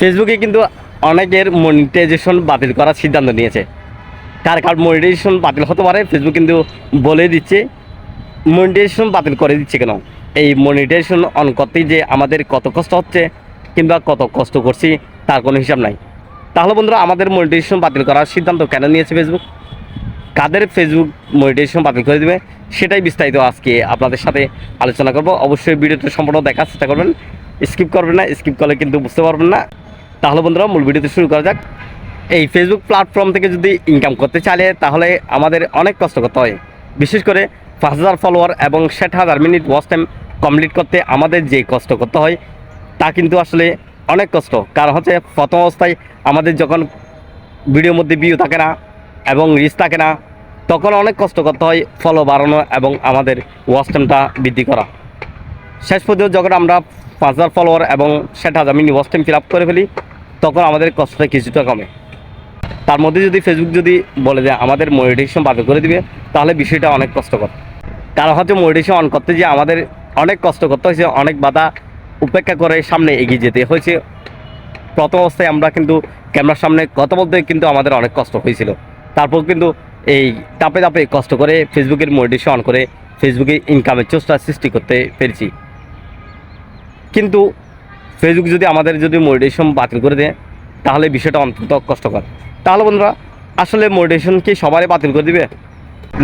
ফেসবুকে কিন্তু অনেকের মনিটাইজেশন বাতিল করার সিদ্ধান্ত নিয়েছে। কার মনিটাইজেশন বাতিল হতে পারে ফেসবুক কিন্তু বলে দিচ্ছে মনিটাইজেশন বাতিল করে দিচ্ছে কেন। এই মনিটাইজেশন অন করতেই যে আমাদের কত কষ্ট হচ্ছে কিংবা কত কষ্ট করছি তার কোনো হিসাব নাই। তাহলে বন্ধুরা, আমাদের মনিটাইজেশন বাতিল করার সিদ্ধান্ত কেন নিয়েছে ফেসবুক, কাদের ফেসবুক মনিটাইজেশন বাতিল করে দেবে, সেটাই বিস্তারিত আজকে আপনাদের সাথে আলোচনা করব। অবশ্যই ভিডিওটা সম্পূর্ণ দেখার চেষ্টা করবেন, স্কিপ করবেন না, স্কিপ করলে কিন্তু বুঝতে পারবেন না। তাহলে বন্ধুরা, মূল ভিডিওতে শুরু করা যাক। এই ফেসবুক প্ল্যাটফর্ম থেকে যদি ইনকাম করতে চাইলে তাহলে আমাদের অনেক কষ্ট করতে হয়। বিশেষ করে 5,000 ফলোয়ার এবং 60,000 মিনিট ওয়াচ টাইম কমপ্লিট করতে আমাদের যে কষ্ট করতে হয় তা কিন্তু আসলে অনেক কষ্ট। কারণ হচ্ছে প্রথম অবস্থায় আমাদের যখন ভিডিওর মধ্যে ভিউ থাকে না এবং রিচ থাকে না, তখন অনেক কষ্ট করতে হয় ফলো বাড়ানো এবং আমাদের ওয়াচ টাইমটা বৃদ্ধি করা। শেষ পর্যন্ত যখন আমরা 5,000 ফলোয়ার এবং 60,000 minute watch time fill up করে ফেলি, তখন আমাদের কষ্টটা কিছুটা কমে। তার মধ্যে যদি ফেসবুক যদি বলে যে আমাদের মনিটাইজেশন বাতিল করে দিবে, তাহলে বিষয়টা অনেক কষ্টকর। কারণ হচ্ছে মনিটাইজেশন অন করতে যে আমাদের অনেক কষ্ট করতে হয়েছে, অনেক বাধা উপেক্ষা করে সামনে এগিয়ে যেতে হয়েছে। প্রথম অবস্থায় আমরা কিন্তু ক্যামেরার সামনে কথা বলতে কিন্তু আমাদের অনেক কষ্ট হয়েছিল। তারপর কিন্তু এই ধাপে ধাপে কষ্ট করে ফেসবুকের মনিটাইজেশন অন করে ফেসবুকে ইনকামের চেষ্টা সৃষ্টি করতে পেরেছি। কিন্তু ফেসবুক যদি আমাদের মনিটাইজেশন বাতিল করে দেয়, তাহলে বিষয়টা অন্তত কষ্টকর। তাহলে বন্ধুরা, আসলে মনিটাইজেশন কি সবারই বাতিল করে দিবে,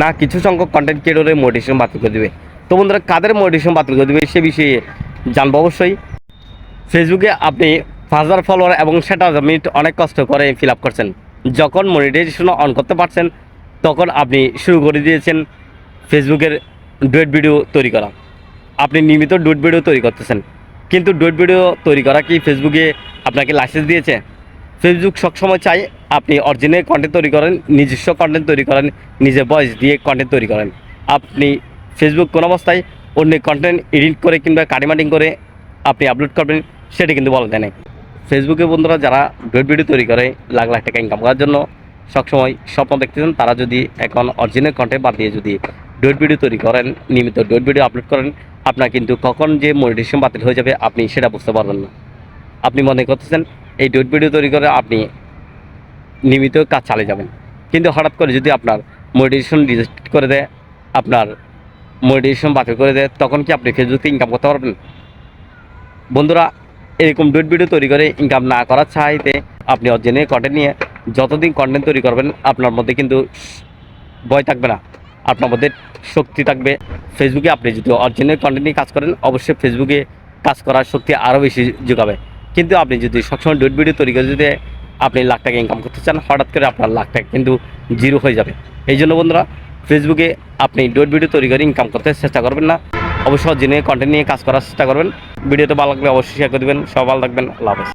না কিছু সংখ্যক কন্টেন্ট ক্রিয়েটরের মনিটাইজেশন বাতিল করে দিবে? তো বন্ধুরা, কাদের মনিটাইজেশন বাতিল করে দিবে সে বিষয়ে জানবো অবশ্যই। ফেসবুকে আপনি 5,000 ফলোয়ার এবং 60,000 মিনিট অনেক কষ্ট করে ফিল আপ করছেন। যখন মনিটাইজেশন অন করতে পারছেন, তখন আপনি শুরু করে দিয়েছেন ফেসবুকের ডুয়েট ভিডিও তৈরি করা। আপনি নিয়মিত ডুয়েট ভিডিও তৈরি করতেছেন, কিন্তু ডুয়েট ভিডিও তৈরি করা কি ফেসবুকে আপনাকে লাইসেন্স দিয়েছে? ফেসবুক সবসময় চাই আপনি অরিজিনাল কন্টেন্ট তৈরি করেন, নিজস্ব কন্টেন্ট তৈরি করেন, নিজের ভয়েস দিয়ে কন্টেন্ট তৈরি করেন। আপনি ফেসবুক কোনো অবস্থায় অন্য কন্টেন্ট এডিট করে কিংবা কাটিমাটিং করে আপনি আপলোড করবেন, সেটা কিন্তু বলা যায় না। ফেসবুকে বন্ধুরা যারা ডুয়েট ভিডিও তৈরি করে লাখ লাখ টাকা ইনকাম করার জন্য সবসময় স্বপ্ন দেখতেছেন, তারা যদি এখন অরিজিনাল কন্টেন্ট বাদ দিয়ে যদি ডুয়েট ভিডিও তৈরি করেন, নিয়মিত ডুয়েট ভিডিও আপলোড করেন, আপনার কিন্তু কখন যে মনিটাইজেশন বাতিল হয়ে যাবে আপনি সেটা বুঝতে পারবেন না। আপনি মনে করতেছেন এই ডুয়েট ভিডিও তৈরি করে আপনি নিয়মিত কাজ চালিয়ে যাবেন, কিন্তু হঠাৎ করে যদি আপনার মনিটাইজেশন রিজেক্ট করে দেয়, আপনার মনিটাইজেশন বাতিল করে দেয়, তখন কি আপনি ফেসবুকে ইনকাম করতে পারবেন? বন্ধুরা, এরকম ডুয়েট ভিডিও তৈরি করে ইনকাম না করার চাইতে আপনি অরিজিনাল কন্টেন্ট নিয়ে যতদিন কন্টেন্ট তৈরি করবেন, আপনার মধ্যে কিন্তু ভয় থাকবে না, আপনার মধ্যে শক্তি থাকবে। ফেসবুকে আপনি যদি অরিজিনাল কন্টেন্ট নিয়ে কাজ করেন, অবশ্যই ফেসবুকে কাজ করার শক্তি আরও বেশি যোগাবে। কিন্তু আপনি যদি সবসময় ডুয়েট ভিডিও তৈরি করে যদি আপনি লাখ টাকা ইনকাম করতে চান, হঠাৎ করে আপনার লাখ টাকা কিন্তু জিরো হয়ে যাবে। এই জন্য বন্ধুরা, ফেসবুকে আপনি ডুয়েট ভিডিও তৈরি করে ইনকাম করতে চেষ্টা করবেন না, অবশ্যই অরিজিনাল কন্টেন্ট নিয়ে কাজ করার চেষ্টা করবেন। ভিডিওটা ভালো লাগলে অবশ্যই শেয়ার করে দেবেন। সব ভালো থাকবেন। আল্লাহ হাফেজ।